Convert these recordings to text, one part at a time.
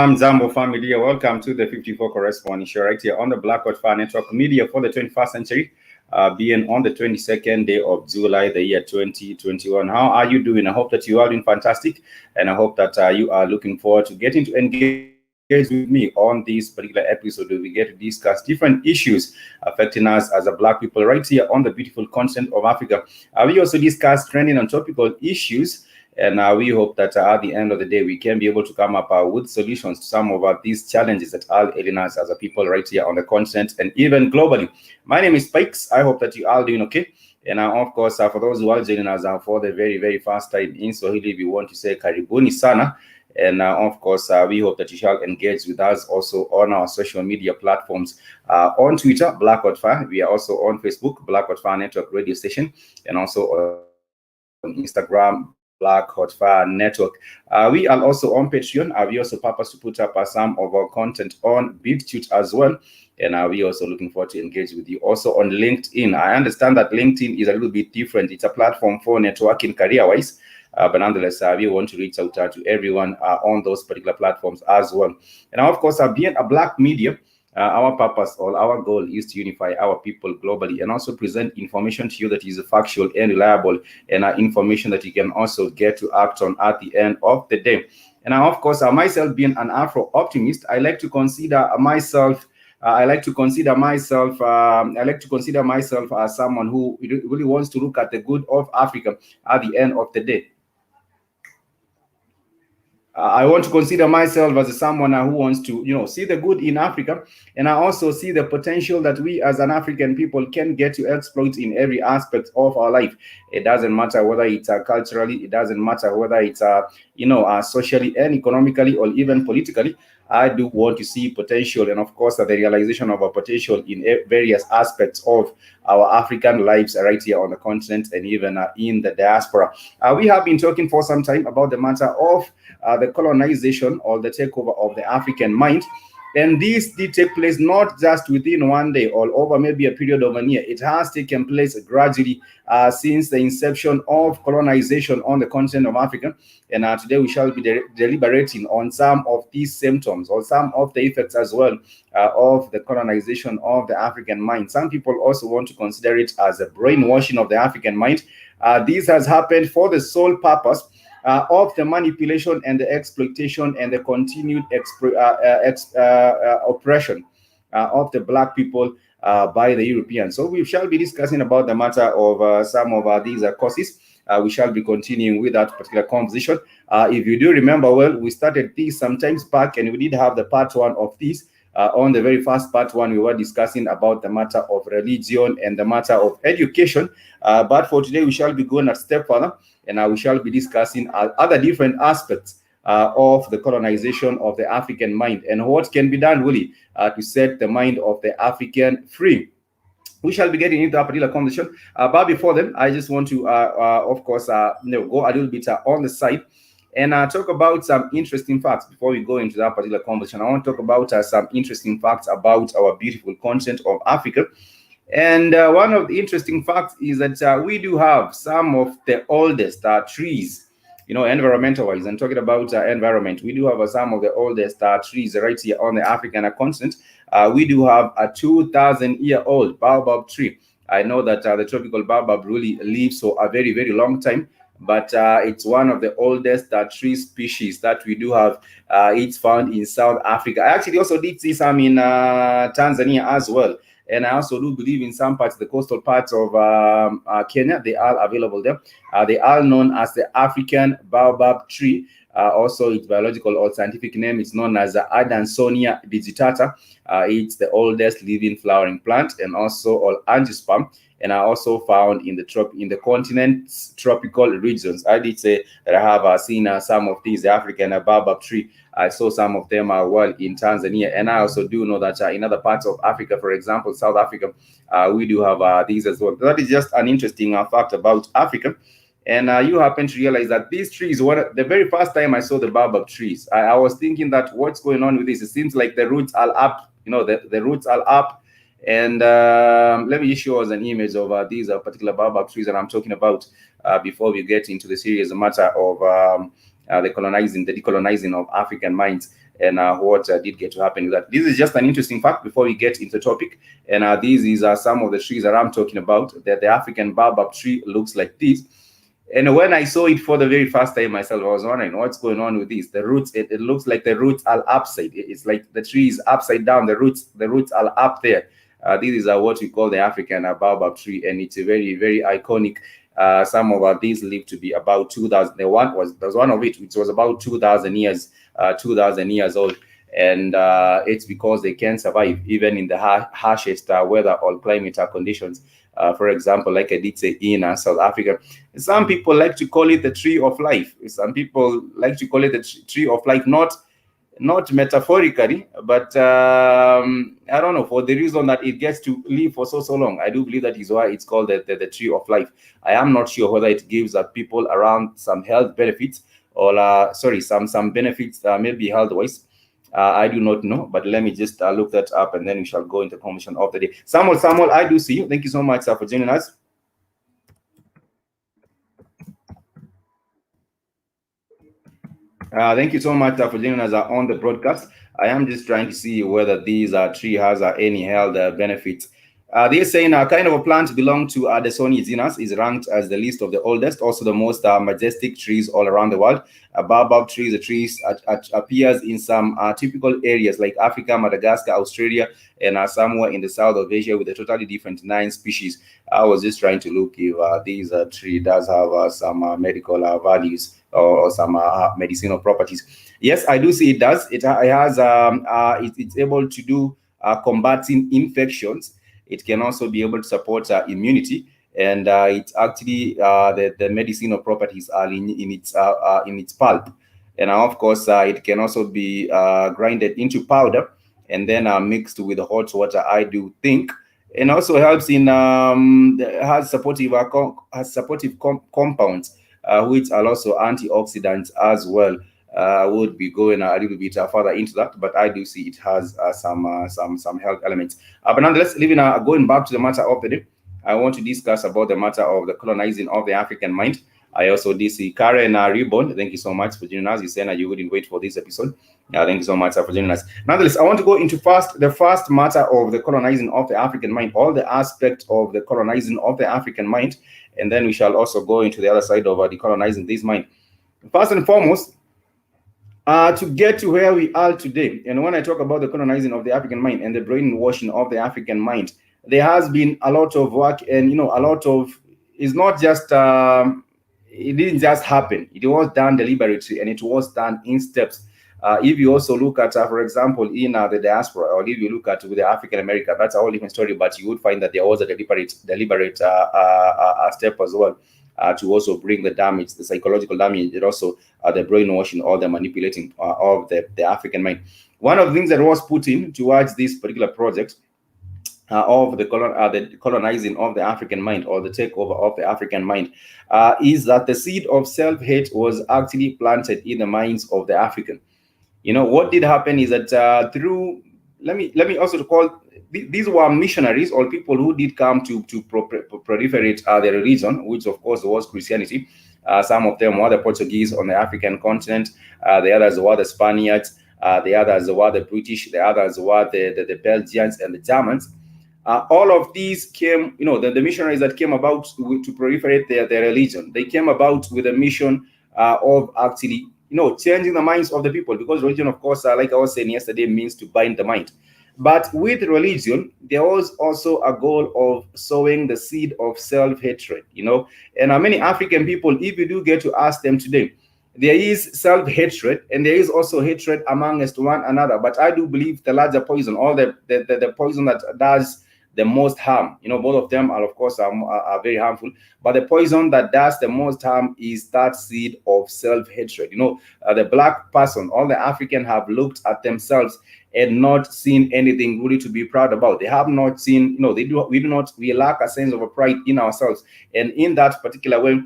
Hamzambo family. Welcome to the 54 corresponding show right here on the Black Fire Network Media for the 21st century, being on the 22nd day of July, the year 2021. How are you doing? I hope that you are doing fantastic, and I hope that you are looking forward to getting to engage with me on this particular episode where we get to discuss different issues affecting us as a Black people right here on the beautiful continent of Africa. We also discuss trending and topical issues. And we hope that at the end of the day, we can be able to come up with solutions to some of these challenges that are ailing us as a people right here on the continent and even globally. My name is Pikes. I hope that you are doing okay. And of course, for those who are joining us for the very, very first time in Swahili, we want to say karibuni sana. And of course, we hope that you shall engage with us also on our social media platforms. On Twitter, Black Fire. We are also on Facebook, Black Fire Network Radio Station, and also on Instagram, Black Fire Network. We are also on Patreon. We also purpose to put up some of our content on BitChute as well. And we also looking forward to engage with you. Also on LinkedIn. I understand that LinkedIn is a little bit different. It's a platform for networking career-wise. But nonetheless, we want to reach out to everyone on those particular platforms as well. And of course, being a Black media, our purpose or our goal is to unify our people globally and also present information to you that is factual and reliable, and information that you can also get to act on at the end of the day. And of course, myself being an Afro optimist, I like to consider myself as someone who really wants to look at the good of Africa at the end of the day. I want to consider myself as someone who wants to, see the good in Africa, and I also see the potential that we as an African people can get to exploit in every aspect of our life. It doesn't matter whether it's culturally, it doesn't matter whether it's socially and economically or even politically. I do want to see potential, and of course the realization of our potential in various aspects of our African lives right here on the continent and even in the diaspora. We have been talking for some time about the matter of the colonization or the takeover of the African mind. And this did take place not just within one day or over maybe a period of a year. It has taken place gradually since the inception of colonization on the continent of Africa. And today we shall be deliberating on some of these symptoms or some of the effects as well of the colonization of the African mind. Some people also want to consider it as a brainwashing of the African mind. This has happened for the sole purpose of the manipulation and the exploitation and the continued oppression of the Black people by the Europeans. So we shall be discussing about the matter of some of these causes. We shall be continuing with that particular conversation. If you do remember well, we started this sometimes back, and we did have the part one of this. On the very first part one, we were discussing about the matter of religion and the matter of education. But for today, we shall be going a step further, and we shall be discussing other different aspects of the colonization of the African mind and what can be done really to set the mind of the African free. We shall be getting into that particular conversation. But before then, I just want to, of course, go a little bit on the side and talk about some interesting facts before we go into that particular conversation. I want to talk about some interesting facts about our beautiful continent of Africa. And one of the interesting facts is that we do have some of the oldest trees, environmental-wise. I'm talking about environment. We do have some of the oldest trees right here on the African continent. We do have a 2,000-year-old baobab tree. I know that the tropical baobab really lives for a very, very long time, but it's one of the oldest tree species that we do have. It's found in South Africa. I actually also did see some in Tanzania as well. And I also do believe in some parts, the coastal parts of Kenya, they are available there. They are known as the African baobab tree. Also, its biological or scientific name is known as Adansonia digitata. It's the oldest living flowering plant, and also all angiosperm, and are also found in the continent's tropical regions. I did say that I have seen some of these, the African baobab tree. I saw some of them well in Tanzania, and I also do know that in other parts of Africa, for example, South Africa, we do have these as well. That is just an interesting fact about Africa. And you happen to realize that these trees, the very first time I saw the baobab trees, I was thinking that what's going on with this? It seems like the roots are up, the roots are up. And let me show us an image of these particular baobab trees that I'm talking about before we get into the serious matter of the decolonizing of African minds and what did get to happen with that. This is just an interesting fact before we get into the topic. And these are some of the trees that I'm talking about. That the African baobab tree looks like this. And when I saw it for the very first time myself, I was wondering what's going on with this. The roots, it looks like the roots are upside. It's like the tree is upside down. The roots are up there. This is what we call the African baobab tree, and it's a very, very iconic. Some of these live to be about 2,000. There was one of it which was about 2,000 years, 2,000 years old, and it's because they can survive even in the harshest weather or climate conditions. For example, like I did say in South Africa, some people like to call it the tree of life. Some people like to call it the tree of life, not metaphorically, but I don't know, for the reason that it gets to live for so long. I do believe that is why it's called the tree of life. I am not sure whether it gives people around some health benefits or some benefits maybe health-wise. I do not know, but let me just look that up, and then we shall go into the conversation of the day. Samuel, I do see you. Thank you so much for joining us. Thank you so much for joining us on the broadcast. I am just trying to see whether these tree has any health benefits. They're saying kind of a plant belong to the Sony genus, is ranked as the least of the oldest, also the most majestic trees all around the world. Baobab trees, the trees appears in some typical areas like Africa, Madagascar, Australia, and somewhere in the south of Asia with a totally different 9 species. I was just trying to look if these tree does have some medical values or some medicinal properties. Yes, I do see it does. It has it's able to do combating infections. It can also be able to support immunity, and it's actually the medicinal properties are in its pulp. And of course, it can also be grinded into powder and then mixed with hot water, I do think. And also helps in has supportive compounds, which are also antioxidants as well. I would be going a little bit further into that, but I do see it has some health elements. But nonetheless, going back to the matter of the day, I want to discuss about the matter of the colonizing of the African mind. I also did see Karen Reborn. Thank you so much for joining us. You said that you wouldn't wait for this episode. Thank you so much for joining us. Nonetheless, I want to go into the first matter of the colonizing of the African mind, all the aspects of the colonizing of the African mind, and then we shall also go into the other side of decolonizing this mind. First and foremost, to get to where we are today, and when I talk about the colonizing of the African mind and the brainwashing of the African mind, there has been a lot of work, and a lot of, it's not just it didn't just happen. It was done deliberately, and it was done in steps. If you also look at, for example, in the diaspora, or if you look at with the African America, that's a whole different story. But you would find that there was a deliberate step as well. To also bring the damage, the psychological damage, and also the brainwashing or the manipulating of the African mind. One of the things that was put in towards this particular project of the colonizing of the African mind, or the takeover of the African mind, is that the seed of self-hate was actually planted in the minds of the African. What did happen is that through, let me also call, these were missionaries or people who did come to proliferate their religion, which of course was Christianity. Some of them were the Portuguese on the African continent. The others were the Spaniards. The others were the British. The others were the Belgians and the Germans. All of these came, the missionaries that came about to proliferate their religion. They came about with a mission of actually, changing the minds of the people, because religion, of course, like I was saying yesterday, means to bind the mind. But with religion, there was also a goal of sowing the seed of self-hatred, And many African people, if you do get to ask them today, there is self-hatred and there is also hatred amongst one another. But I do believe the larger poison, or the poison that does the most harm, both of them are, of course, are very harmful. But the poison that does the most harm is that seed of self-hatred. The black person, all the African have looked at themselves and not seen anything really to be proud about. They have not seen, we lack a sense of a pride in ourselves. And in that particular way,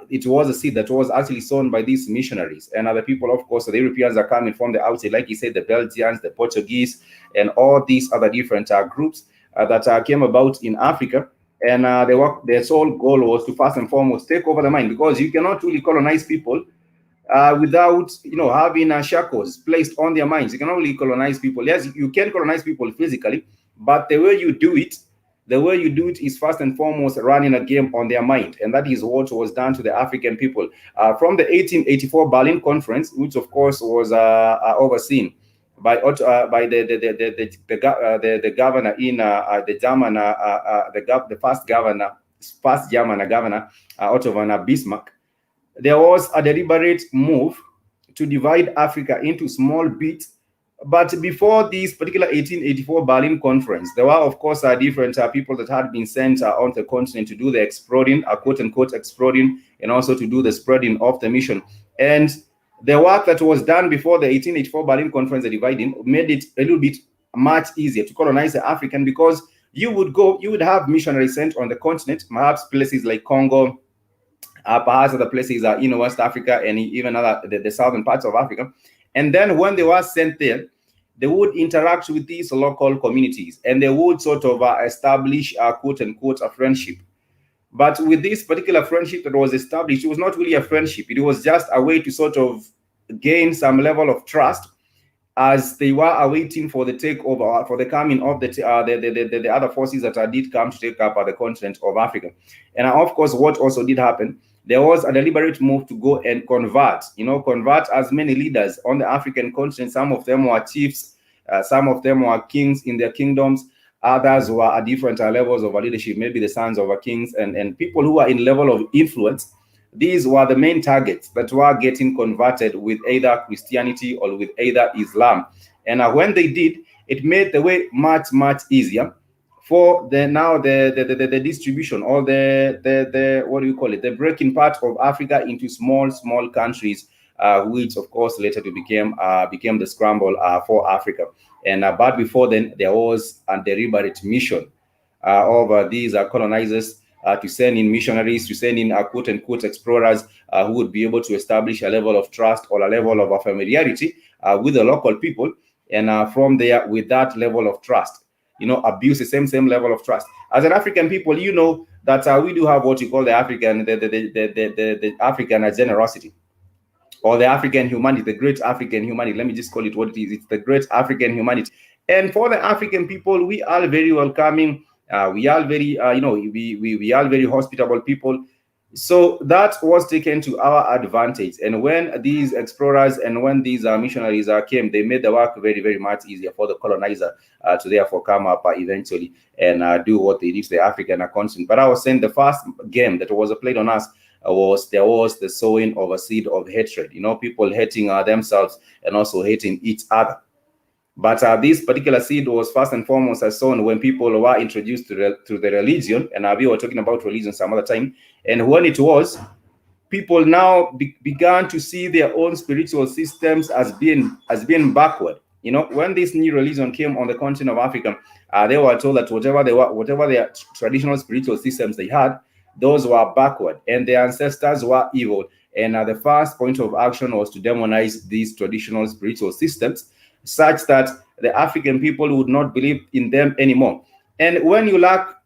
it was a seed that was actually sown by these missionaries and other people. Of course, the Europeans are coming from the outside, like you said, the Belgians, the Portuguese, and all these other different groups that came about in Africa. And their sole goal was to first and foremost take over the mind, because you cannot really colonize people without having shackles placed on their minds. You can only colonize people. Yes, you can colonize people physically, but the way you do it is first and foremost running a game on their mind. And that is what was done to the African people from the 1884 Berlin Conference, which of course was overseen by the governor in the German, the first German governor, Otto von Bismarck. There was a deliberate move to divide Africa into small bits. But before this particular 1884 Berlin Conference, there were, of course, different people that had been sent on the continent to do the exploding, quote-unquote exploding, and also to do the spreading of the mission. And the work that was done before the 1884 Berlin Conference, the dividing, made it a little bit much easier to colonize the African, because you would have missionaries sent on the continent, perhaps places like Congo, perhaps other places in West Africa, and even the southern parts of Africa. And then when they were sent there, they would interact with these local communities, and they would sort of establish quote-unquote a friendship. But with this particular friendship that was established, it was not really a friendship. It was just a way to sort of gain some level of trust as they were awaiting for the takeover, for the coming of the other forces that did come to take up the continent of Africa. And of course, what also did happen, there was a deliberate move to go and convert as many leaders on the African continent. Some of them were chiefs, some of them were kings in their kingdoms, others were at different levels of leadership, maybe the sons of kings and people who are in level of influence. These were the main targets that were getting converted with either Christianity or with either Islam. And when they did, it made the way much, much easier for the distribution, or the what do you call it, the breaking part of Africa into small countries, which of course later became the scramble for Africa. And but before then, there was a deliberate mission of these colonizers to send in missionaries, to send in quote-unquote explorers who would be able to establish a level of trust or a level of familiarity with the local people. And from there, with that level of trust, abuse the same level of trust. As an African people, that we do have what you call the African, the African generosity, or the African humanity, the great African humanity. Let me just call it what it is. It's the great African humanity. And for the African people, we are very welcoming. We are very, we are very hospitable people. So that was taken to our advantage. And when these explorers and when these missionaries came, they made the work very, very much easier for the colonizer to therefore come up eventually and do what they did to the African continent. But I was saying the first game that was played on us there was the sowing of a seed of hatred. People hating themselves and also hating each other. But this particular seed was first and foremost sown when people were introduced to the religion, and we were talking about religion some other time. And when it was, people now began to see their own spiritual systems as being backward. When this new religion came on the continent of Africa, they were told that whatever their traditional spiritual systems they had, those were backward, and their ancestors were evil. And the first point of action was to demonize these traditional spiritual systems, such that the African people would not believe in them anymore. And when you lack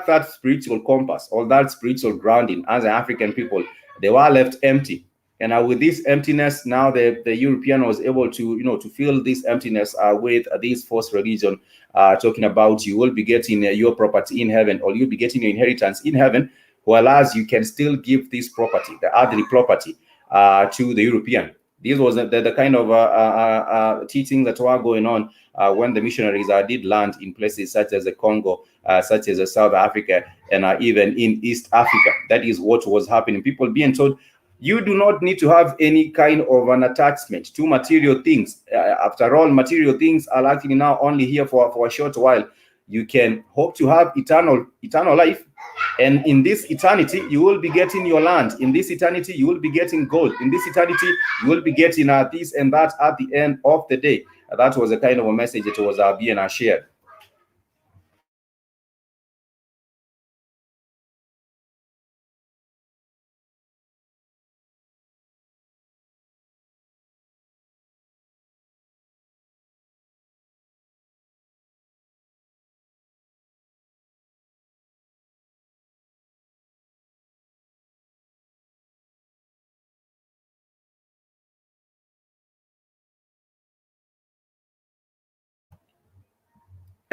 that spiritual compass or that spiritual grounding as an African people, they were left empty. And with this emptiness, now the European was able to to fill this emptiness with this false religion, talking about you will be getting your property in heaven, or you'll be getting your inheritance in heaven, whereas you can still give this property, the earthly property, to the European. This was the kind of teaching that were going on when the missionaries did land in places such as the Congo, such as South Africa, and even in East Africa. That is what was happening. People being told, you do not need to have any kind of an attachment to material things. After all, material things are actually now only here for a short while. You can hope to have eternal life, and in this eternity you will be getting your land. In this eternity you will be getting gold. In this eternity you will be getting this and that at the end of the day. That was a kind of a message that was being shared.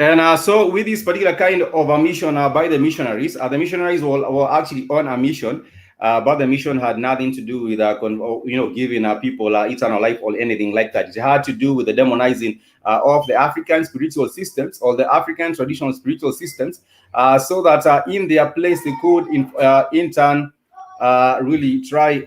And so with this particular kind of a mission by the missionaries were actually on a mission, but the mission had nothing to do with giving people eternal life or anything like that. It had to do with the demonizing of the African spiritual systems, or the African traditional spiritual systems, so that in their place they could in turn really try.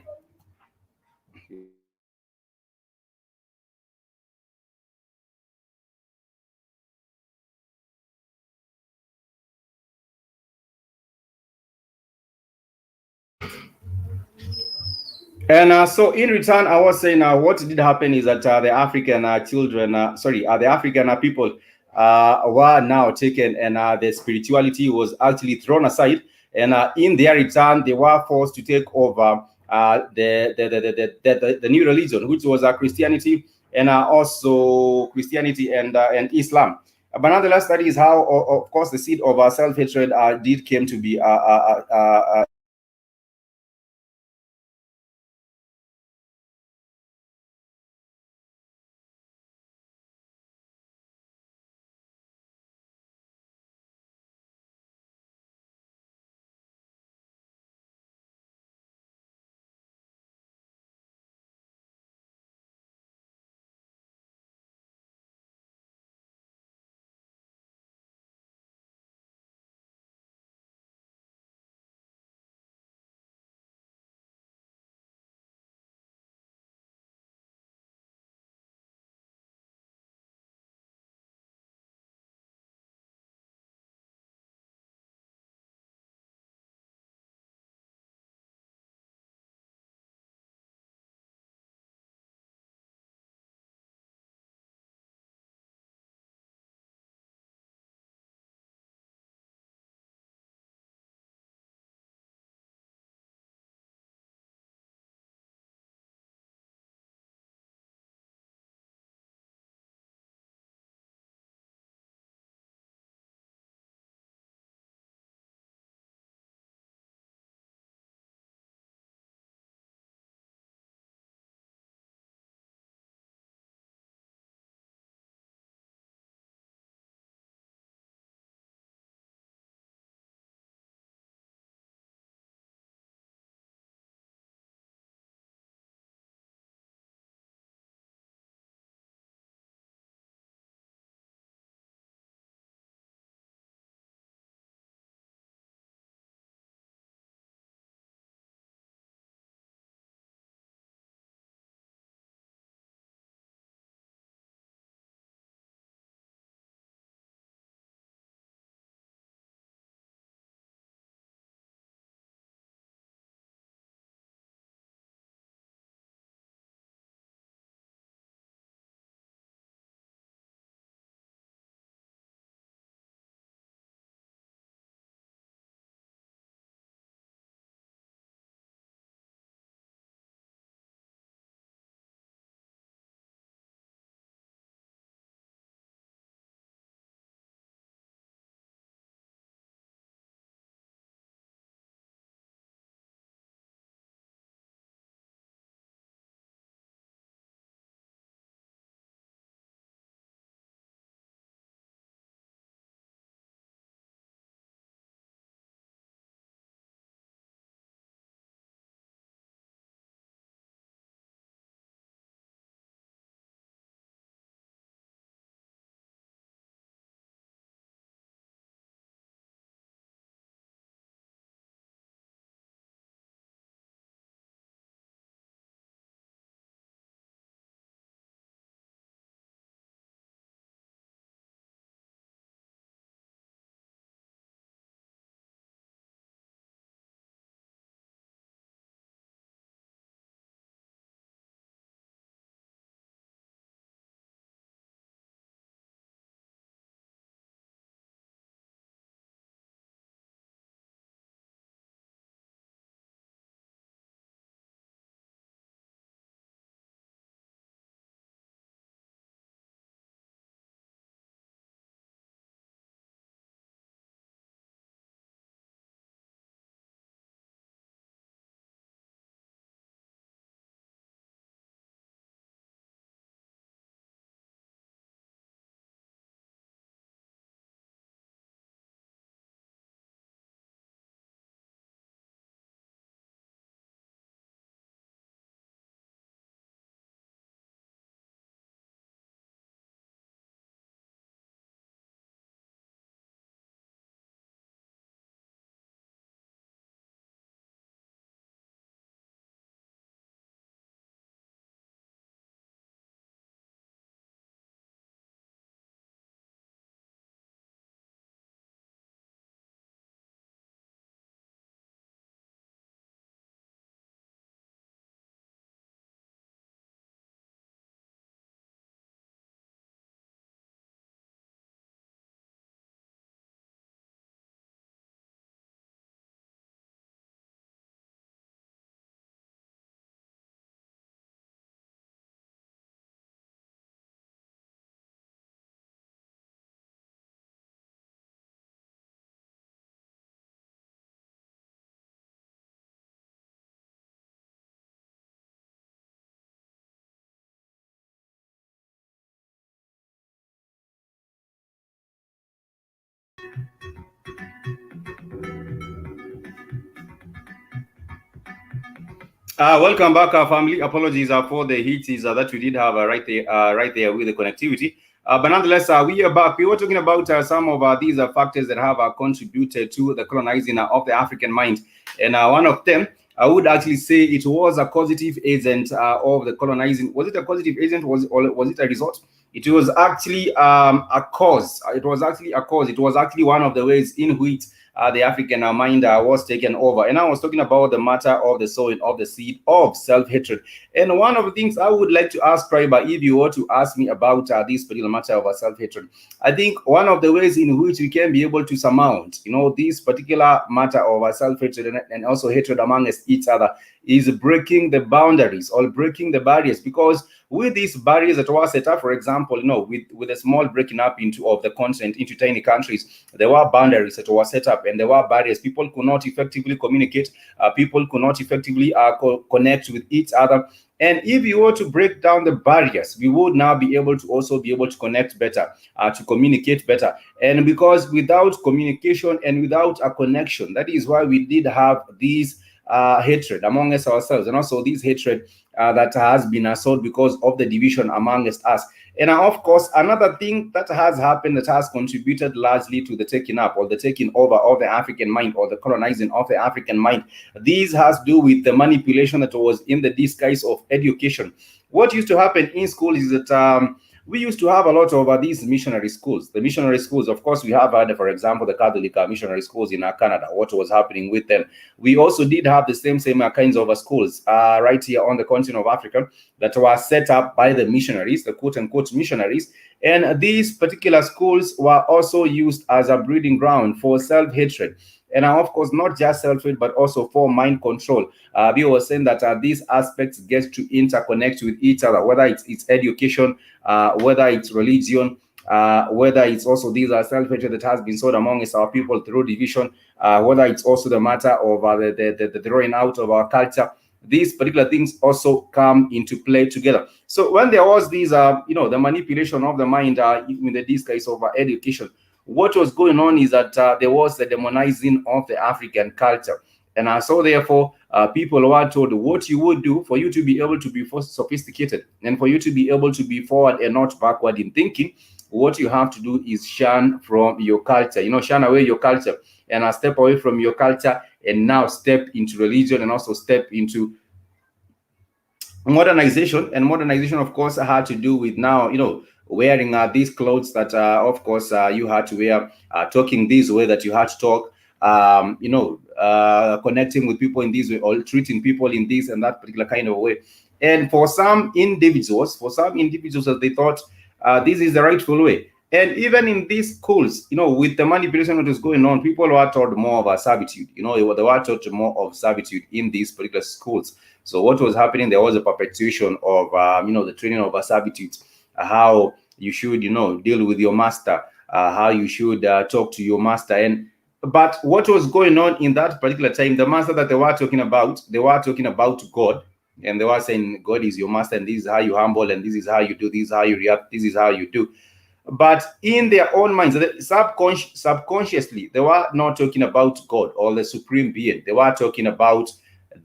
And so in return, I was saying what did happen is that the African children, the African people were now taken, and the spirituality was actually thrown aside. And in their return, they were forced to take over the new religion, which was Christianity, and also Christianity and Islam. But nonetheless, that is how, of course, the seed of self-hatred did came to be Welcome back, family. Apologies for the heat that we did have right there with the connectivity. But nonetheless, we are back. We were talking about some of these factors that have contributed to the colonizing of the African mind. And one of them, I would actually say it was a causative agent of the colonizing. Was it a causative agent? Or was it a result? It was actually a cause. It was actually a cause. It was actually one of the ways in which the African mind was taken over. And I was talking about the matter of the sowing of the seed of self-hatred. And one of the things I would like to ask Triba, if you were to ask me about this particular matter of self-hatred, I think one of the ways in which we can be able to surmount, this particular matter of self-hatred and also hatred amongst each other is breaking the boundaries or breaking the barriers. Because with these barriers that were set up, for example, with a small breaking up of the continent into tiny countries, there were boundaries that were set up and there were barriers. People could not effectively communicate. People could not effectively connect with each other. And if you were to break down the barriers, we would now be able to connect better, to communicate better. And because without communication and without a connection, that is why we did have these hatred among us ourselves, and also this hatred that has been sought because of the division amongst us. And of course, another thing that has happened that has contributed largely to the taking up or the taking over of the African mind or the colonizing of the African mind, this has to do with the manipulation that was in the disguise of education. What used to happen in school is that we used to have a lot of these missionary schools. The missionary schools, of course, we have had, for example, the Catholic missionary schools in Canada, what was happening with them. We also did have the same kinds of schools right here on the continent of Africa that were set up by the missionaries, the quote-unquote missionaries. And these particular schools were also used as a breeding ground for self-hatred. And of course, not just self-hatred, but also for mind control. We were saying that these aspects get to interconnect with each other, whether it's education, whether it's religion, whether it's also these are self-hatred that has been sowed amongst our people through division, whether it's also the matter of the throwing out of our culture. These particular things also come into play together. So when there was these, the manipulation of the mind in the disguise of education, what was going on is that there was the demonizing of the African culture. And so therefore, people were told what you would do for you to be able to be sophisticated and for you to be able to be forward and not backward in thinking. What you have to do is shun from your culture, shun away your culture and step away from your culture and now step into religion and also step into modernization. And modernization, of course, had to do with now, wearing these clothes that, of course, you had to wear, talking this way that you had to talk, connecting with people in this way or treating people in this and that particular kind of way. And for some individuals, they thought this is the rightful way. And even in these schools, with the manipulation that is going on, people were taught more of a servitude. They were taught more of servitude in these particular schools. So what was happening? There was a perpetuation of, the training of a servitude, how you should, deal with your master, how you should talk to your master. But what was going on in that particular time, the master that they were talking about God. And they were saying, God is your master, and this is how you humble, and this is how you do, this is how you react, this is how you do. But in their own minds, subconsciously, they were not talking about God or the supreme being. They were talking about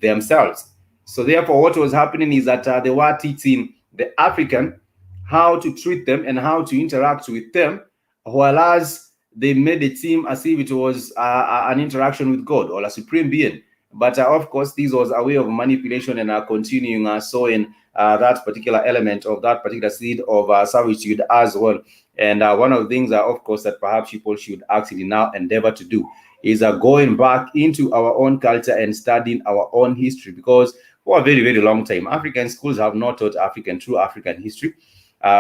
themselves. So therefore, what was happening is that they were teaching the African how to treat them and how to interact with them, whereas they made it seem as if it was an interaction with God or a supreme being. But of course, this was a way of manipulation and continuing sowing that particular element of that particular seed of servitude as well. And one of the things, of course, that perhaps people should actually now endeavor to do is going back into our own culture and studying our own history, because for a very, very long time, African schools have not taught true African history.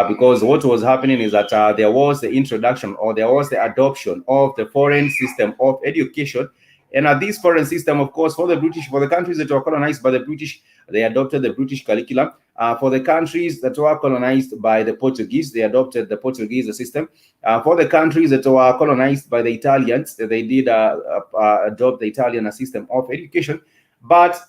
Because what was happening is that there was the introduction or there was the adoption of the foreign system of education. And this foreign system, of course, for the countries that were colonized by the British, they adopted the British curriculum. For the countries that were colonized by the Portuguese, they adopted the Portuguese system. For the countries that were colonized by the Italians, they did adopt the Italian system of education. But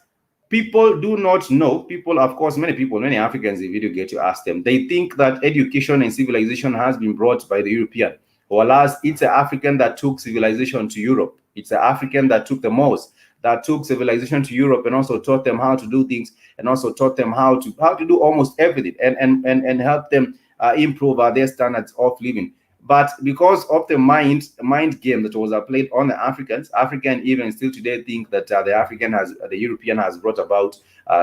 people do not know. People, of course, many Africans, if you get to ask them, they think that education and civilization has been brought by the European, whereas it's an African that took civilization to Europe. It's an African that took the most that took civilization to Europe and also taught them how to do things, and also taught them how to do almost everything, and help them improve their standards of living. But because of the mind game that was played on the African even still today think that the European has brought about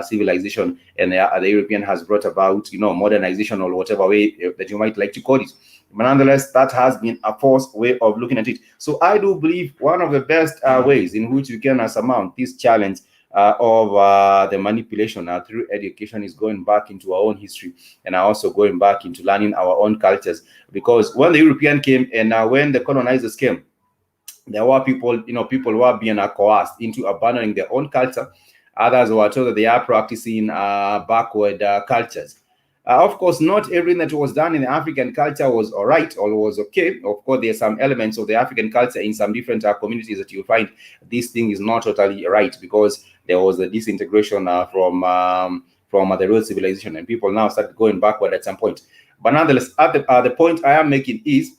civilization, and the European has brought about modernization, or whatever way that you might like to call it. But nonetheless, that has been a false way of looking at it. So I do believe one of the best ways in which we can surmount this challenge of the manipulation through education is going back into our own history, and also going back into learning our own cultures. Because when the European came, and when the colonizers came, there were people, people were being coerced into abandoning their own culture. Others were told that they are practicing backward cultures. Of course, not everything that was done in the African culture was all right or was okay. Of course, there are some elements of the African culture in some different communities that you find this thing is not totally right, because there was a disintegration from the real civilization, and people now started going backward at some point. But nonetheless, the point I am making is,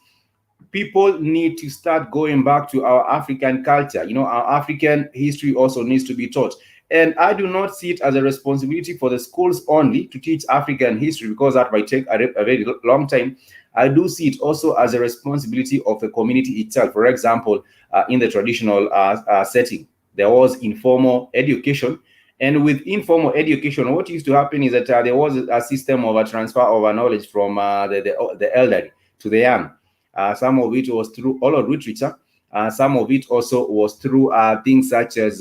people need to start going back to our African culture. Our African history also needs to be taught. And I do not see it as a responsibility for the schools only to teach African history, because that might take a very long time. I do see it also as a responsibility of the community itself. For example, in the traditional setting, there was informal education. And with informal education, what used to happen is that there was a system of a transfer of knowledge from the elderly to the young. Some of it was through oral literature. Some of it also was through things such as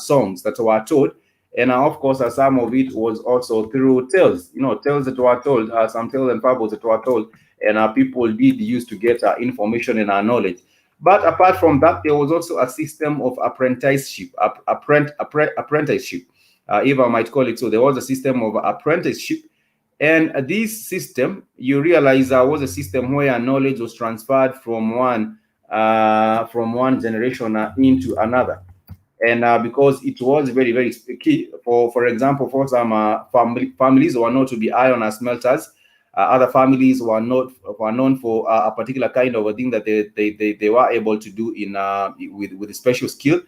songs that were told. And of course, some of it was also through tales, tales that were told, some tales and fables that were told. And people did use to get information and knowledge. But apart from that, there was also a system of apprenticeship, apprenticeship, if I might call it so. There was a system of apprenticeship. And this system, you realize, was a system where knowledge was transferred from one generation into another. And because it was very, very key, for example, for some families were known to be iron smelters. Other families were known for a particular kind of a thing that they were able to do with a special skill.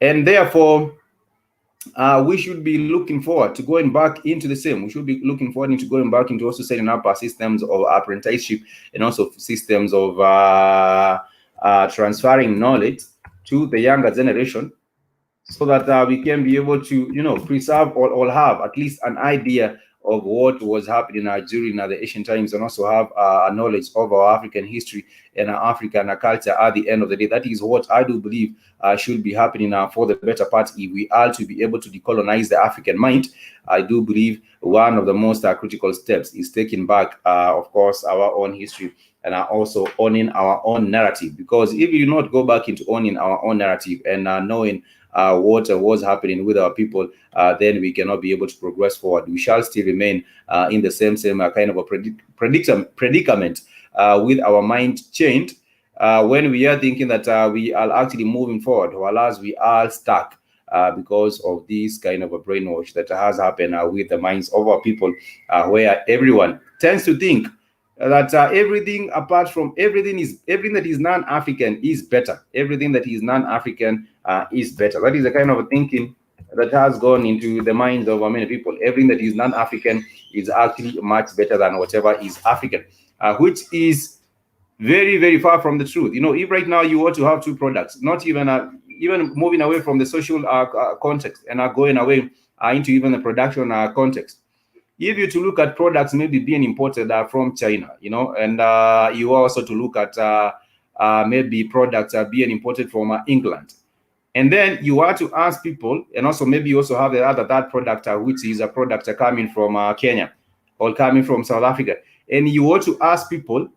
And therefore, we should be looking forward to going back into the same. We should be looking forward into going back into also setting up our systems of apprenticeship, and also systems of transferring knowledge to the younger generation, so that we can be able to, preserve or have at least an idea of what was happening during the ancient times, and also have a knowledge of our African history and our African culture at the end of the day. That is what I do believe should be happening for the better part. If we are to be able to decolonize the African mind, I do believe one of the most critical steps is taking back, of course, our own history, and also owning our own narrative. Because if you do not go back into owning our own narrative and knowing what was happening with our people, then we cannot be able to progress forward. We shall still remain in the same kind of a predicament with our mind chained, when we are thinking that we are actually moving forward, whereas we are stuck because of this kind of a brainwash that has happened with the minds of our people, where everyone tends to think that everything apart from everything that is non-African is better. Everything that is non-African is better. That is the kind of thinking that has gone into the minds of many people. Everything that is non-African is actually much better than whatever is African, which is very, very far from the truth. If right now you were to have two products, not even moving away from the social context and going away into even the production context. If you to look at products maybe being imported from China, and you also to look at maybe products being imported from England, and then you are to ask people, and also maybe you also have that product which is a product coming from Kenya or coming from South Africa, and you want to ask people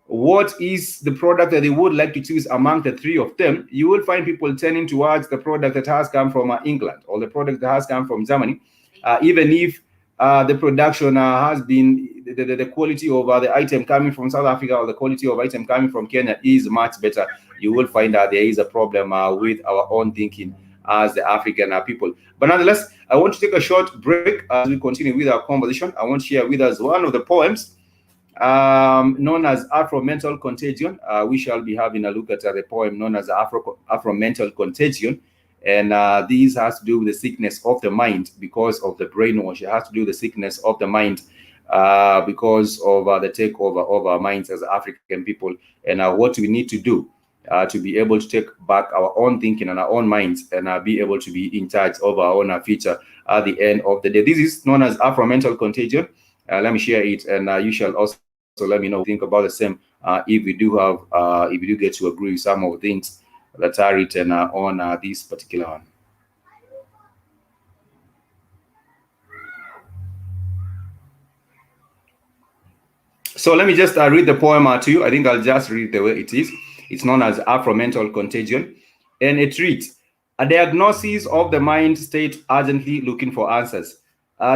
what is the product that they would like to choose among the three of them, you will find people turning towards the product that has come from England, or the product that has come from Germany, even if the production has been, the quality of the item coming from South Africa or the quality of item coming from Kenya is much better. You will find that there is a problem with our own thinking as the African people. But nonetheless, I want to take a short break as we continue with our conversation. I want to share with us one of the poems known as Afro Mental Contagion. We shall be having a look at the poem known as Afro Mental Contagion. And this has to do with the sickness of the mind because of the brainwash. It has to do with the sickness of the mind because of the takeover of our minds as African people, and what we need to do to be able to take back our own thinking and our own minds, and be able to be in charge of our own future at the end of the day. This is known as Afro-mental contagion. Let me share it, and you shall also let me know what you think about the same. If we do have, if we do get to agree with some of the things that are written on this particular one. So let me just read the poem to you. I think I'll just read the way it is. It's known as Afro-mental contagion, and it reads: a diagnosis of the mind state urgently looking for answers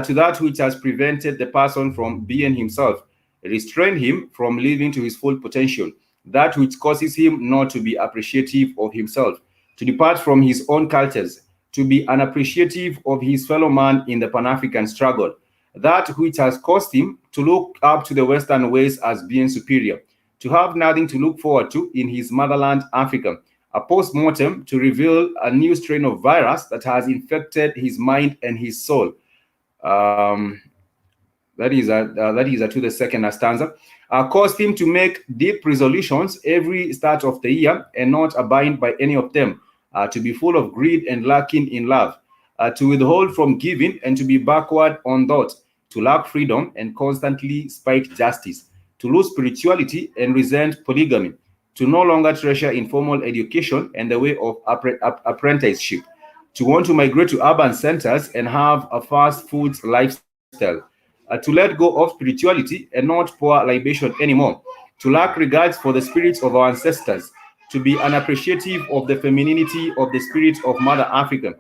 to that which has prevented the person from being himself, restrained him from living to his full potential, that which causes him not to be appreciative of himself, to depart from his own cultures, to be unappreciative of his fellow man in the Pan-African struggle, that which has caused him to look up to the Western ways as being superior, to have nothing to look forward to in his motherland, Africa, a post-mortem to reveal a new strain of virus that has infected his mind and his soul. That is to the second stanza. Caused him to make deep resolutions every start of the year and not abide by any of them, to be full of greed and lacking in love, to withhold from giving and to be backward on thought, to lack freedom and constantly spite justice, to lose spirituality and resent polygamy, to no longer treasure informal education and the way of apprenticeship, to want to migrate to urban centers and have a fast food lifestyle, to let go of spirituality and not pour libation anymore, to lack regards for the spirits of our ancestors, to be unappreciative of the femininity of the spirit of Mother Africa,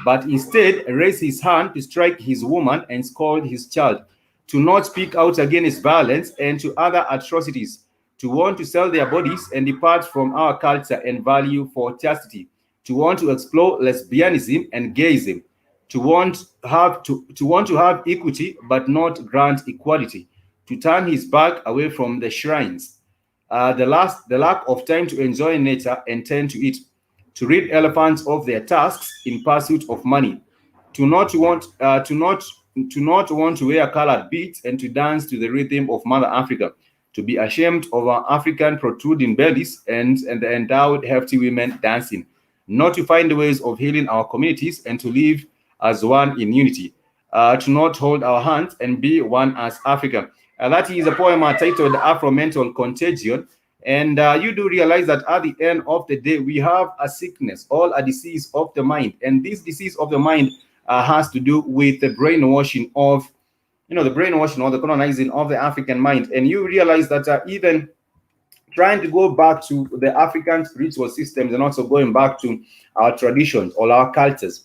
but instead raise his hand to strike his woman and scold his child, to not speak out against violence and to other atrocities, to want to sell their bodies and depart from our culture and value for chastity, to want to explore lesbianism and gayism, to want to have equity but not grant equality, to turn his back away from the shrines, the lack of time to enjoy nature and tend to it, to rid elephants of their tasks in pursuit of money, to not want to wear colored beads and to dance to the rhythm of Mother Africa, to be ashamed of our African protruding bellies and the endowed hefty women dancing, not to find ways of healing our communities and to live as one in unity, to not hold our hands and be one as Africa. That is a poem titled Afro-mental contagion. And you do realize that at the end of the day, we have a sickness, all a disease of the mind. And this disease of the mind has to do with the brainwashing of, the brainwashing or the colonizing of the African mind. And you realize that even trying to go back to the African spiritual systems and also going back to our traditions or our cultures,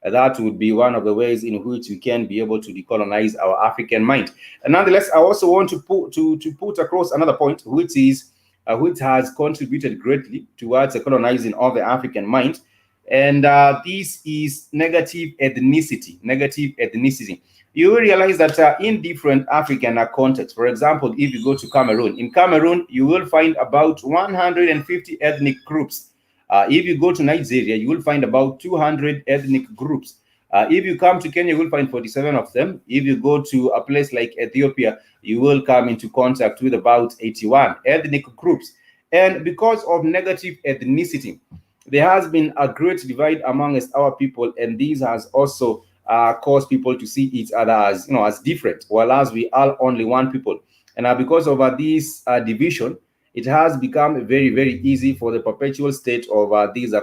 that would be one of the ways in which we can be able to decolonize our African mind. And nonetheless, I also want to put across another point, which is which has contributed greatly towards the colonizing of the African mind, and this is negative ethnicity. Negative ethnicity. You will realize that in different African contexts, for example, if you go to Cameroon, in Cameroon you will find about 150 ethnic groups. If you go to Nigeria, you will find about 200 ethnic groups. If you come to Kenya, you will find 47 of them. If you go to a place like Ethiopia, you will come into contact with about 81 ethnic groups. And because of negative ethnicity, there has been a great divide amongst our people, and this has also caused people to see each other as, as different, whereas we are only one people. And because of this division, it has become very, very easy for the perpetual state of these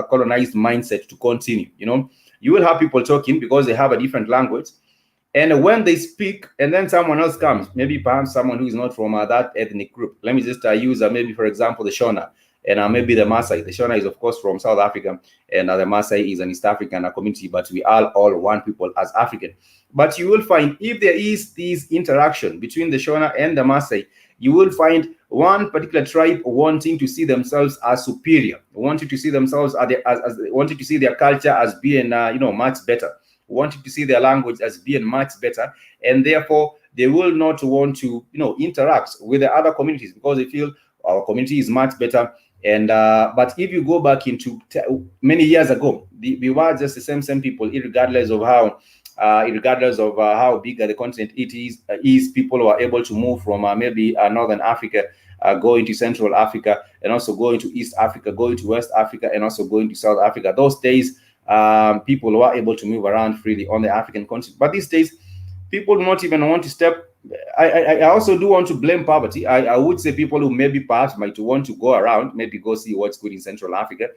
colonized mindset to continue. You will have people talking because they have a different language, and when they speak, and then someone else comes, maybe perhaps someone who is not from that ethnic group. Let me just use maybe, for example, the Shona, and maybe the Maasai. The Shona is, of course, from South Africa, and the Maasai is an East African community, but we are all one people as African. But you will find if there is this interaction between the Shona and the Maasai, you will find one particular tribe wanting to see themselves as superior, wanting to see themselves as wanting to see their culture as being much better, wanting to see their language as being much better, and therefore they will not want to interact with the other communities because they feel our community is much better, And but if you go back into many years ago, we were just the same people, regardless of how how big the continent it is. People were able to move from maybe northern Africa, going to Central Africa, and also going to East Africa, going to West Africa, and also going to South Africa. Those days, people were able to move around freely on the African continent. But these days, people do not even want to step. I also do want to blame poverty. I would say people who maybe perhaps might want to go around, maybe go see what's good in Central Africa,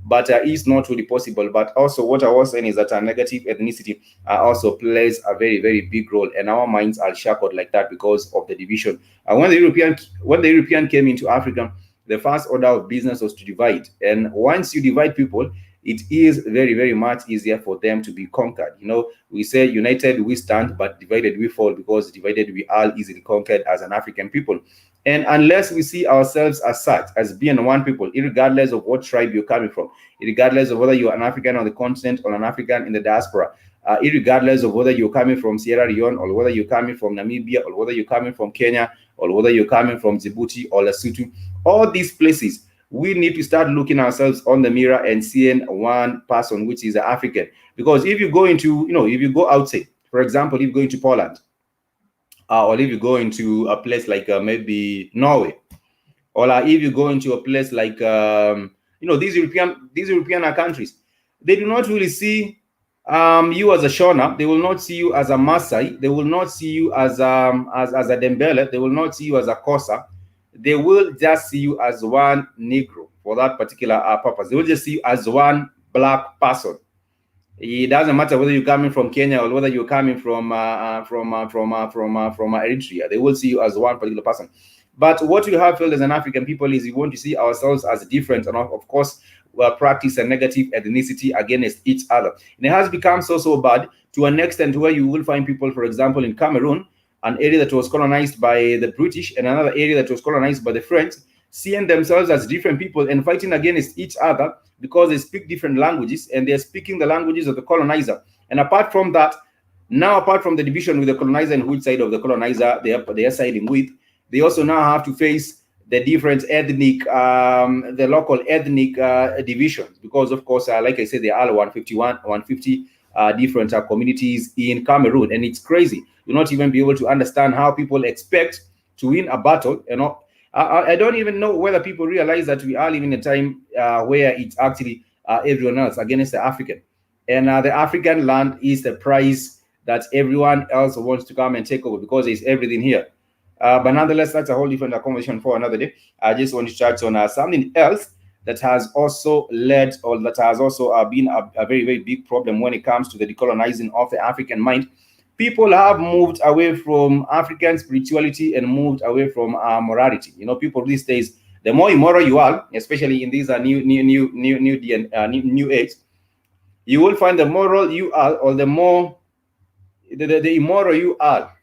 but it's not really possible. But also what I was saying is that negative ethnicity also plays a very, very big role, and our minds are shackled like that because of the division. When the European came into Africa, the first order of business was to divide, and once you divide people, it is very, very much easier for them to be conquered. You know, we say united we stand, but divided we fall, because divided we are easily conquered as an African people. And unless we see ourselves as such, as being one people, regardless of what tribe you're coming from, regardless of whether you're an African on the continent or an African in the diaspora, regardless of whether you're coming from Sierra Leone or whether you're coming from Namibia or whether you're coming from Kenya or whether you're coming from Djibouti or Lesotho, all these places, we need to start looking ourselves on the mirror and seeing one person, which is African. Because if you go into, if you go outside, for example, if you go into Poland, or if you go into a place like maybe Norway, or if you go into a place like these European countries, they do not really see you as a Shona. They will not see you as a Maasai. They will not see you as a Dembele. They will not see you as a Xhosa. They will just see you as one Negro for that particular purpose. They will just see you as one black person. It doesn't matter whether you're coming from Kenya or whether you're coming from Eritrea. They will see you as one particular person. But what we have felt as an African people is we want to see ourselves as different, and of course, we'll practice a negative ethnicity against each other. And it has become so bad to an extent where you will find people, for example, in Cameroon, an area that was colonized by the British and another area that was colonized by the French, seeing themselves as different people and fighting against each other because they speak different languages and they're speaking the languages of the colonizer. And apart from that, now apart from the division with the colonizer and which side of the colonizer they are siding with, they also now have to face the different ethnic, the local ethnic divisions, because of course, like I said, there are 150 different communities in Cameroon, and it's crazy. You'll not even be able to understand how people expect to win a battle. I don't even know whether people realize that we are living in a time where it's actually everyone else against the African, and the African land is the prize that everyone else wants to come and take over, because there's everything here. But nonetheless, that's a whole different conversation for another day. I just want to touch on something else that has also led, or that has also been a very, very big problem when it comes to the decolonizing of the African mind. People have moved away from African spirituality and moved away from morality. People these days, the more immoral you are, especially in these new age, you will find the moral you are, or the more the immoral you are.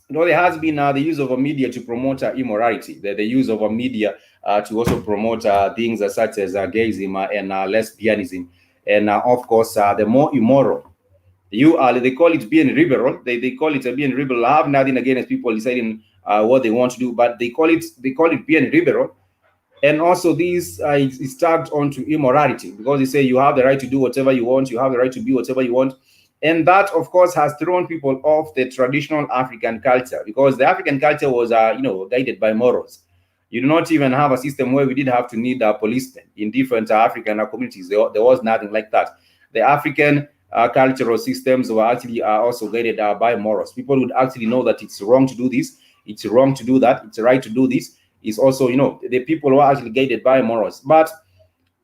There has been the use of a media to promote immorality, the use of a media to also promote things such as gayism and lesbianism. And of course, the more immoral you are, they call it being liberal. They call it being liberal. I have nothing against people deciding what they want to do, but they call it being liberal. And also this is tagged onto immorality, because they say you have the right to do whatever you want, you have the right to be whatever you want. And that, of course, has thrown people off the traditional African culture, because the African culture was, guided by morals. You do not even have a system where we did have to need policemen in different African communities. There was nothing like that. The African cultural systems were actually also guided by morals. People would actually know that it's wrong to do this, it's wrong to do that, it's right to do this. It's also, the people were actually guided by morals. But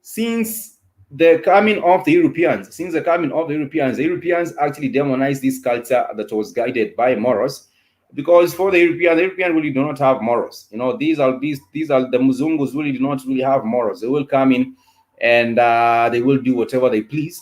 since the coming of the Europeans, the Europeans actually demonized this culture that was guided by morals, because for the European really do not have morals. These are the Muzungus really do not really have morals. They will come in and they will do whatever they please,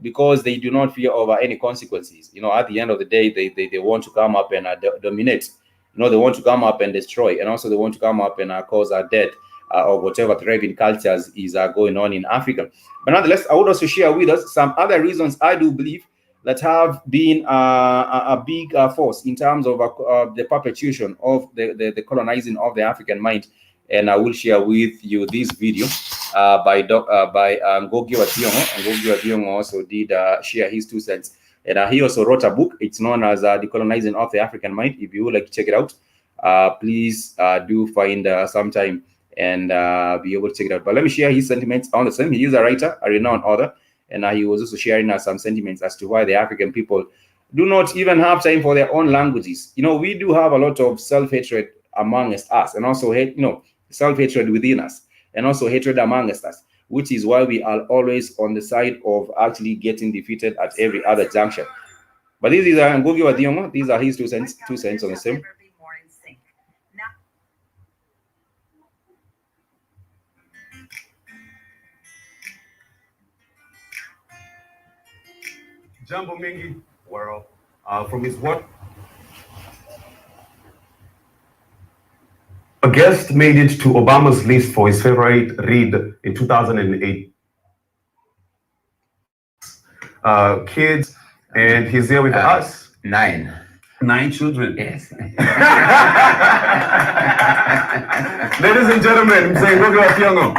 because they do not fear over any consequences. At the end of the day, they want to come up and dominate. They want to come up and destroy, and also they want to come up and cause death of whatever thriving cultures is going on in Africa. But nonetheless, I would also share with us some other reasons I do believe that have been a big force in terms of the perpetuation of the colonizing of the African mind. and I will share with you this video by Ngogi wa Thiong'o. And Ngogi wa Thiong'o also did share his 2 cents. And he also wrote a book. It's known as Decolonizing of the African Mind. If you would like to check it out, please do find some time and be able to check it out. But let me share his sentiments on the same. He is a writer, a renowned author, and he was also sharing some sentiments as to why the African people do not even have time for their own languages. You know, we do have a lot of self-hatred amongst us, and also self-hatred within us, and also hatred amongst us, which is why we are always on the side of actually getting defeated at every other junction. But this is Ngugi wa Thiong'o. These are his 2 cents on the same. Jambo Mingi world from his what? A guest made it to Obama's list for his favorite read in 2008. Kids, and he's here with us. 9 children. Yes. Ladies and gentlemen, I'm saying Ngogi wa Thiong'o.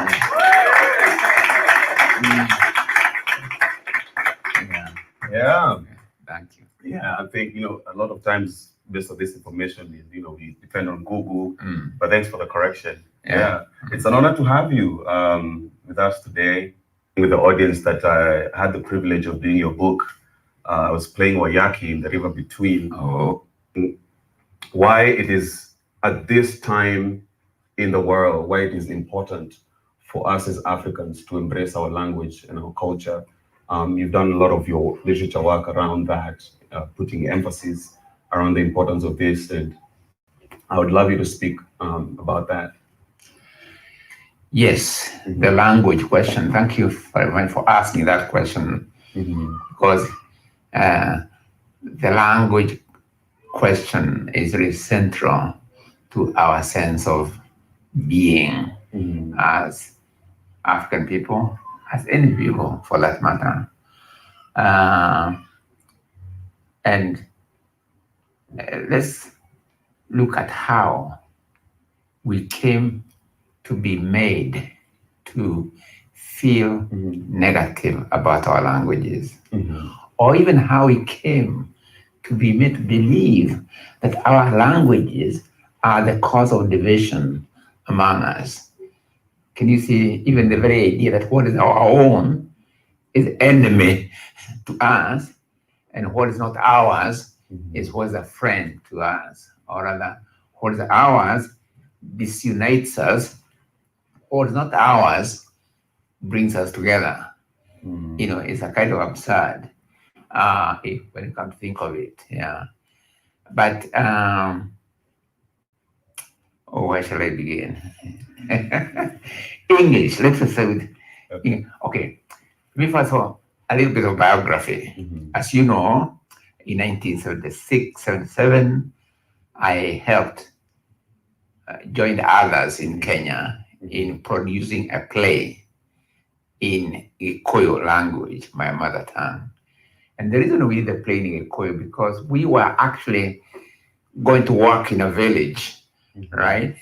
Yeah. Thank you. Yeah, I think, a lot of times based on this information is, we depend on Google, but thanks for the correction. Yeah. It's an honor to have you with us today, with the audience that I had the privilege of doing your book. I was playing Wayaki in the river between. Why it is at this time in the world, why it is important for us as Africans to embrace our language and our culture. You've done a lot of your literature work around that, putting emphasis around the importance of this, and I would love you to speak about that. Yes, the language question. Thank you very much for asking that question, because the language question is really central to our sense of being as African people, as any people for that matter. And let's look at how we came to be made to feel negative about our languages, or even how we came to be made to believe that our languages are the cause of division among us. Can you see even the very idea that what is our own is enemy to us, and what is not ours is what is a friend to us, or rather, what is ours disunites us, what is not ours brings us together. It's a kind of absurd when you come to think of it. Yeah. But where shall I begin? English, let's just say with okay. Me first of all, a little bit of biography. As you know, in 1976, 77, I helped join others in Kenya in producing a play in Gikuyu language, my mother tongue. And the reason we did the play in Gikuyu because we were actually going to work in a village, right?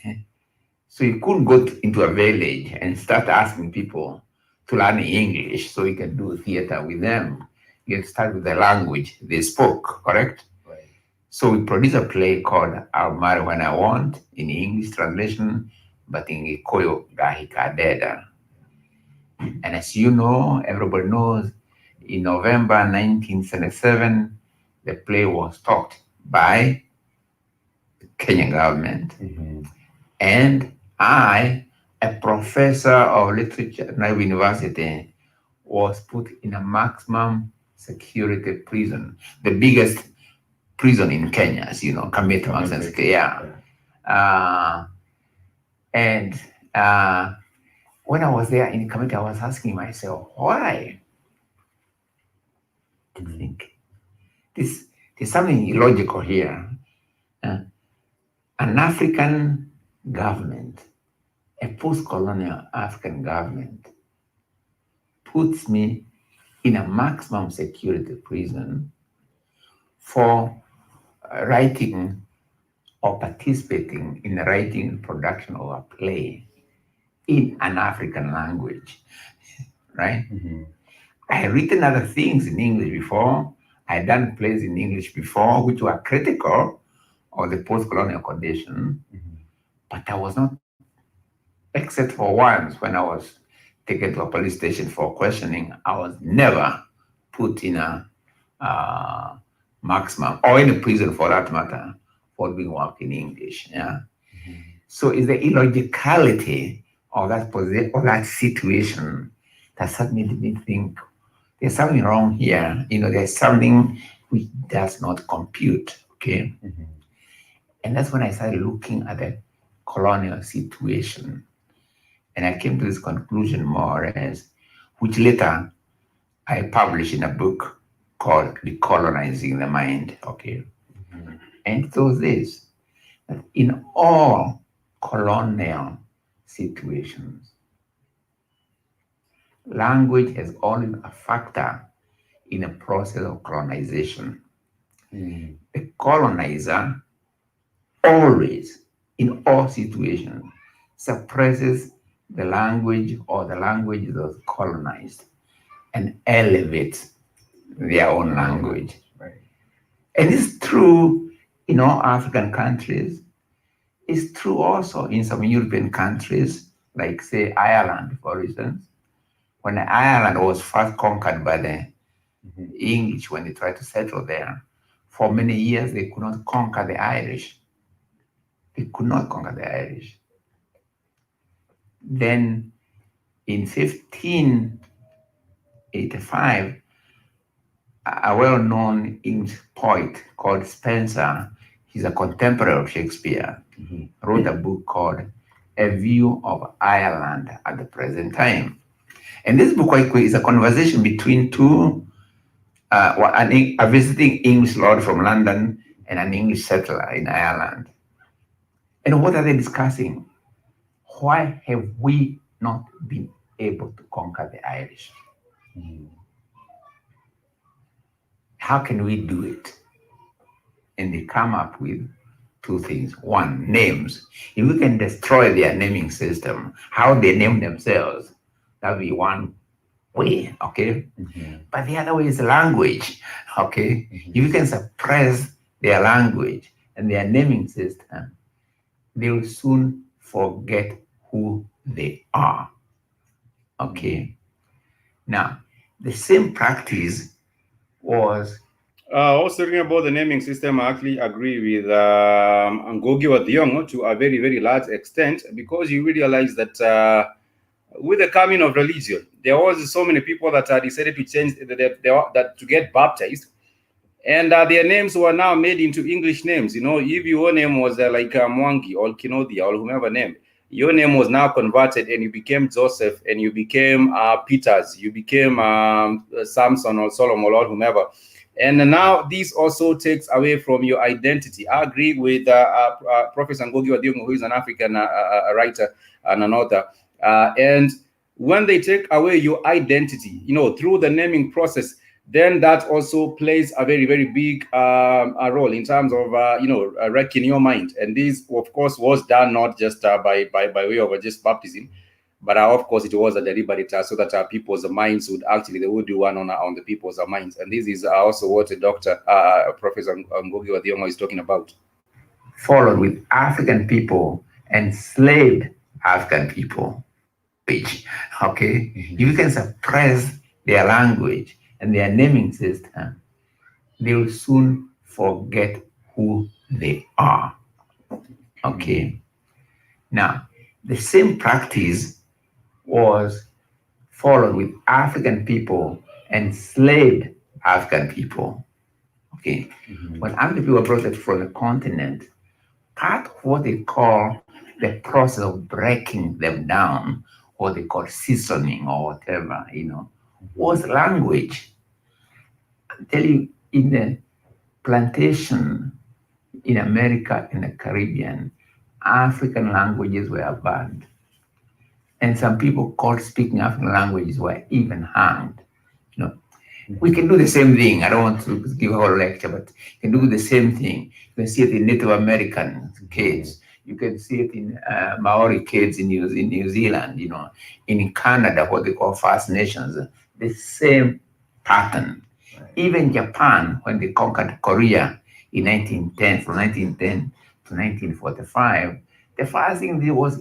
So you couldn't go into a village and start asking people to learn English so you can do theater with them. You can start with the language they spoke, correct? Right. So we produced a play called I'll Marry When I Want in English translation, but in Gikuyu, Gahika Deda. And as you know, everybody knows, in November 1977, the play was stopped by the Kenyan government. And I, a professor of literature at Nairobi University, was put in a maximum security prison, the biggest prison in Kenya, as you know, Kamiti Maximum Security. Yeah. And when I was there in Kamiti, I was asking myself, why? I think there's something illogical here. An African government, a post-colonial African government, puts me in a maximum security prison for writing or participating in the writing and production of a play in an African language, right? I had written other things in English before. I had done plays in English before, which were critical of the post-colonial condition, but I was not, except for once when I was taken to a police station for questioning, I was never put in a maximum or in a prison for that matter for doing work in English. Yeah. So it's the illogicality of that situation that suddenly made me think there's something wrong here. There's something which does not compute. Okay. And that's when I started looking at the colonial situation. And I came to this conclusion more or less, which later I published in a book called Decolonizing the Mind. Okay. And it was this, that in all colonial situations, language has always been a factor in a process of colonization. The colonizer always, in all situations, suppresses the language or the language that was colonized and elevates their own language. Right. And it's true in all African countries. It's true also in some European countries, like say Ireland, for instance. When Ireland was first conquered by the English, when they tried to settle there, for many years they could not conquer the Irish. They could not conquer the Irish. Then in 1585, a well-known English poet called Spenser, he's a contemporary of Shakespeare, wrote a book called A View of Ireland at the Present Time. And this book is a conversation between a visiting English lord from London and an English settler in Ireland. And what are they discussing? Why have we not been able to conquer the Irish? How can we do it? And they come up with two things. One, names. If we can destroy their naming system, how they name themselves, that'll be one way, okay? But the other way is language, okay? If you can suppress their language and their naming system, they will soon forget who they are, okay? Now, the same practice was... Also talking about the naming system, I actually agree with Ngugi wa Thiong'o to a very, very large extent, because you realize that with the coming of religion, there was so many people that decided to change that to get baptized, and their names were now made into English names. If your name was like Mwangi or Kinodia or whomever name, your name was now converted and you became Joseph, and you became Peters, you became Samson or Solomon or whomever. And now this also takes away from your identity. I agree with Professor Ngugi wa Thiong'o, who is an African writer and an author. And when they take away your identity, through the naming process, then that also plays a very, very big role in terms of, wrecking your mind. And this, of course, was done not just by way of just baptism, but of course it was a deliberate so that people's minds they would do one on the people's minds. And this is also what Dr. Professor Ngugi wa Thiong'o is talking about. Followed with African people, enslaved African people, okay? If you can suppress their language and their naming system, they will soon forget who they are, okay? Now, the same practice was followed with African people, enslaved African people, okay? When African people were brought from the continent, part of what they call the process of breaking them down, what they call seasoning or whatever, was language. I tell you, in the plantation in America, in the Caribbean, African languages were banned. And some people called speaking African languages were even hanged. We can do the same thing. I don't want to give a whole lecture, but you can do the same thing. You can see it in Native American kids. You can see it in Maori kids in New Zealand, you know, in Canada, what they call First Nations, the same pattern. Right. Even Japan, when they conquered Korea in 1910, from 1910 to 1945, the first thing they was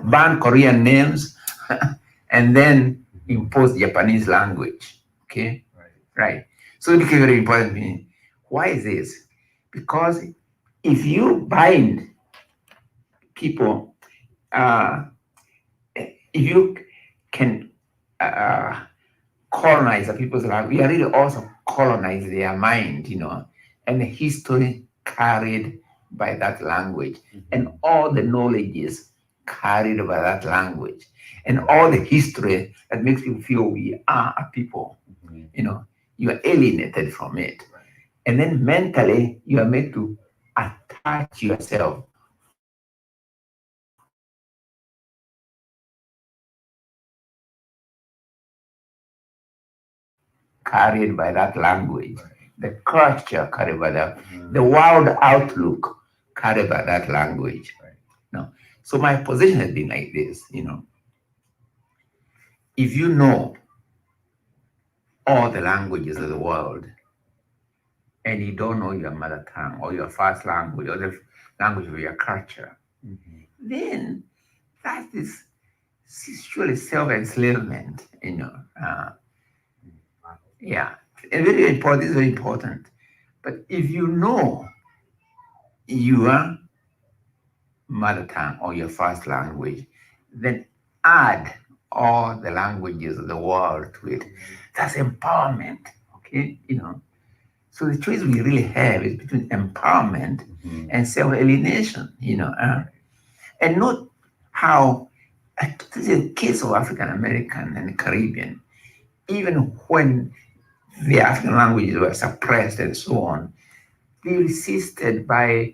ban Korean names and then impose Japanese language. Okay, right. So it became very important to me. Why is this? Because if you bind people, if you can colonize the people's life, we are really also colonize their mind, you know, and the history carried by that language, and all the knowledge is carried by that language, and all the history that makes you feel we are a people, you know, you are alienated from it. And then mentally, you are made to attach yourself carried by that language, the culture carried by that, the world outlook carried by that language. No. So my position has been like this, you know. If you know all the languages of the world and you don't know your mother tongue or your first language or the language of your culture, then that is surely self-enslavement, you know. Yeah, and very important, it's very important. But if you know your mother tongue or your first language, then add all the languages of the world to it. That's empowerment, okay? You know, so the choice we really have is between empowerment and self-alienation, you know, and not how, this is the case of African American and Caribbean, even when the African languages were suppressed and so on, they resisted by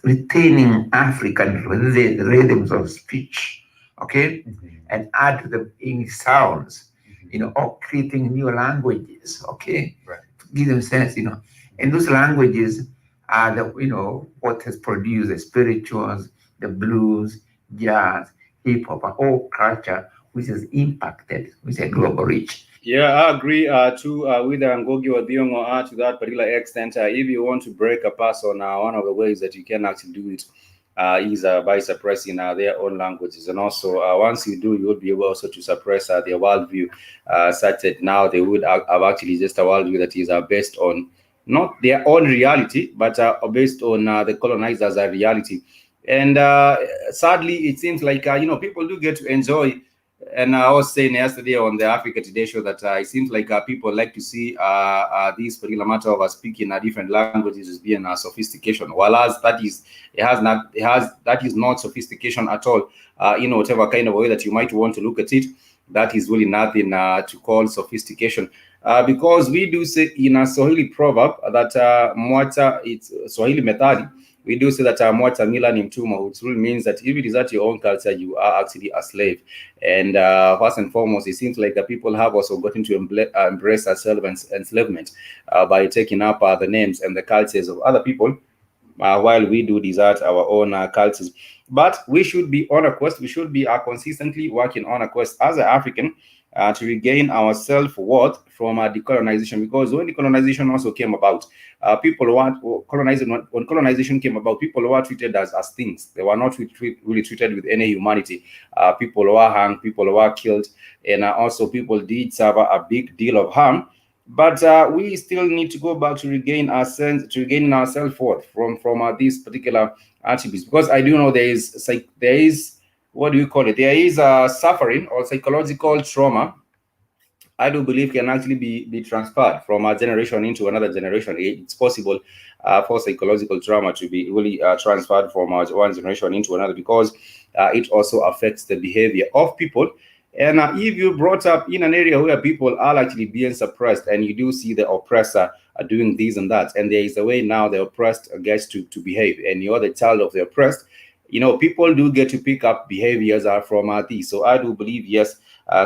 retaining African rhythms of speech, okay, and add to the English sounds, you know, or creating new languages, okay, to give them sense, you know. And those languages are the, you know, what has produced the spirituals, the blues, jazz, hip hop, a whole culture which is impacted with a global reach. Yeah, I agree with Ngogi Odiongo to that particular extent. If you want to break a pass on one of the ways that you can actually do it is by suppressing their own languages. And also, once you do, you would be able also to suppress their worldview, such that now they would have actually just a worldview that is based on not their own reality, but based on the colonizers' reality. And sadly, it seems like, you know, people do get to enjoy. And I was saying yesterday on the Africa Today show that it seems like people like to see this particular matter of speaking different languages as being a sophistication, whereas that is not sophistication at all. In whatever kind of way that you might want to look at it, that is really nothing to call sophistication. Because we do say in a Swahili proverb that it's Swahili method. We do say that mwata mila ni mtumwa, which really means that if it is at your own culture, you are actually a slave. And first and foremost, it seems like the people have also gotten to embrace enslavement by taking up the names and the cultures of other people, while we do desert our own cultures. But we should be on a quest. We should be consistently working on a quest as an African to regain our self-worth from decolonization. Because when decolonization also came about, when colonization came about, people were treated as things. They were not really treated with any humanity. People were hung, people were killed, and also people did suffer a big deal of harm. But we still need to go back to regaining our self-worth from these particular attributes, because I do know there is what do you call it? There is suffering or psychological trauma. I do believe can actually be transferred from a generation into another generation. It's possible for psychological trauma to be really transferred from one generation into another, because it also affects the behavior of people. And if you brought up in an area where people are actually being suppressed, and you do see the oppressor doing this and that, and there is a way now the oppressed gets to behave, and you're the child of the oppressed, you know, people do get to pick up behaviors from these. So I do believe, yes,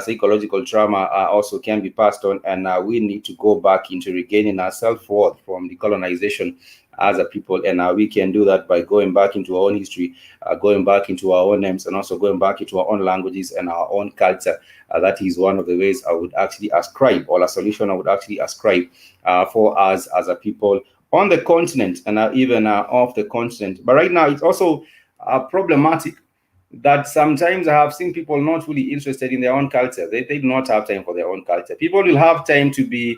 psychological trauma also can be passed on, and we need to go back into regaining our self-worth from decolonization as a people. And we can do that by going back into our own history, going back into our own names, and also going back into our own languages and our own culture. That is one of the ways I would actually ascribe, or a solution I would actually ascribe for us as a people on the continent, and even off the continent. But right now, it's also problematic that sometimes I have seen people not really interested in their own culture. They do not have time for their own culture. People will have time to be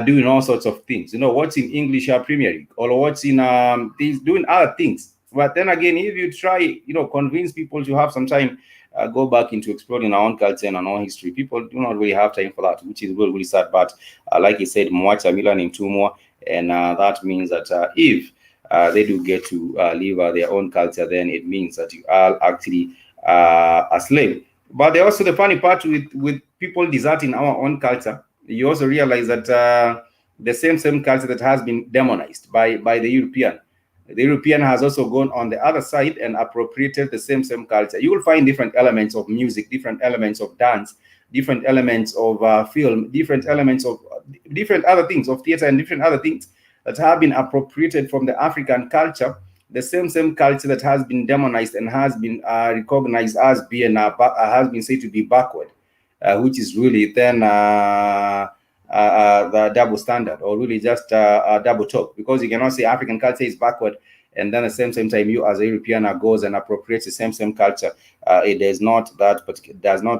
doing all sorts of things, watching English Premier League, or watching doing other things. But then again, if you try, convince people to have some time, go back into exploring our own culture and our own history, people do not really have time for that, which is really, really sad. But like I said, mwacha mila ni mtumwa, and that means that if they do get to live their own culture, then it means that you are actually a slave. But also the funny part with people deserting our own culture, you also realize that the same culture that has been demonized by the European has also gone on the other side and appropriated the same culture. You will find different elements of music, different elements of dance, different elements of film, different elements of different other things of theater, and different other things that have been appropriated from the African culture, the same culture that has been demonized and has been recognized as being has been said to be backward, which is really then the double standard, or really just a double talk, because you cannot say African culture is backward and then at the same time you as a European goes and appropriates the same culture. It does not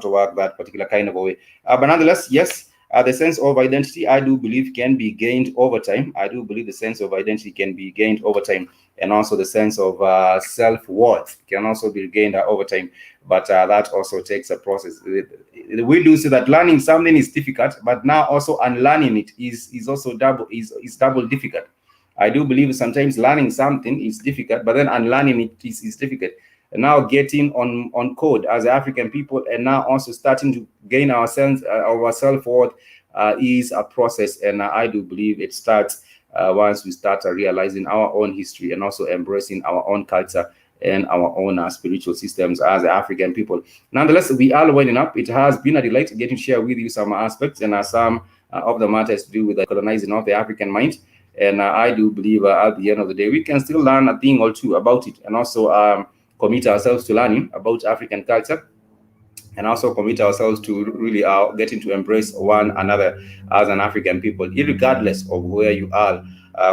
work that particular kind of a way. But nonetheless, yes. The sense of identity, I do believe, can be gained over time. I do believe the sense of identity can be gained over time, and also the sense of self-worth can also be gained over time. But that also takes a process. We do see that learning something is difficult, but now also unlearning it is also double difficult. I do believe sometimes learning something is difficult, but then unlearning it is difficult. And now getting on code as African people, and now also starting to gain our self-worth is a process. And I do believe it starts once we start realizing our own history and also embracing our own culture and our own spiritual systems as African people. Nonetheless, we are winding up. It has been a delight getting to share with you some aspects and some of the matters to do with the colonizing of the African mind. And I do believe at the end of the day, we can still learn a thing or two about it, and also commit ourselves to learning about African culture, and also commit ourselves to really getting to embrace one another as an African people, regardless of where you are,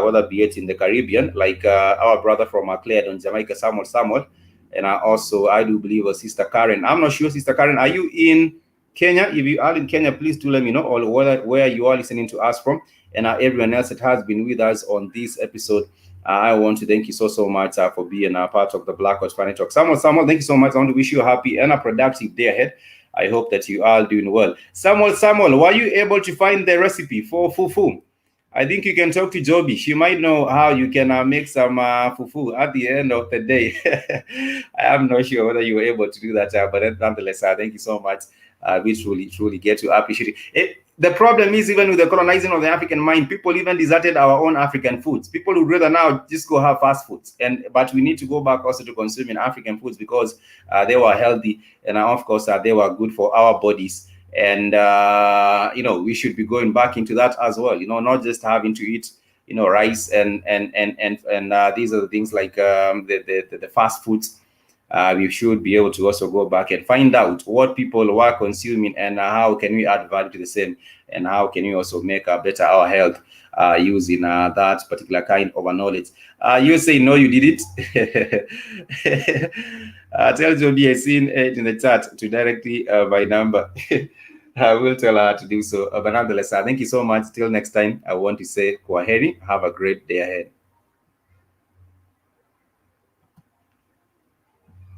whether be it in the Caribbean, like our brother from Clare in Jamaica, Samuel, and also I do believe Sister Karen. I'm not sure, Sister Karen, are you in Kenya? If you are in Kenya, please do let me know, or where you are listening to us from, and everyone else that has been with us on this episode. I want to thank you so much for being a part of the Black Watch Finance Talk. Samuel, thank you so much. I want to wish you a happy and a productive day ahead. I hope that you are doing well. Samuel, were you able to find the recipe for fufu? I think you can talk to Joby. She might know how you can make some fufu at the end of the day. I am not sure whether you were able to do that, but nonetheless, thank you so much. We truly get to appreciate it. The problem is, even with the colonizing of the African mind, people even deserted our own African foods. People would rather now just go have fast foods, but we need to go back also to consuming African foods, because they were healthy, and of course they were good for our bodies. And we should be going back into that as well. Not just having to eat rice and these are the things like the fast foods. We should be able to also go back and find out what people were consuming, and how can we add value to the same, and how can we also make better our health using that particular kind of knowledge. You say no, you did it. Tell Joby I seen it in the chat to directly my number. I will tell her to do so. But nonetheless, thank you so much. Till next time, I want to say kwaheri. Have a great day ahead.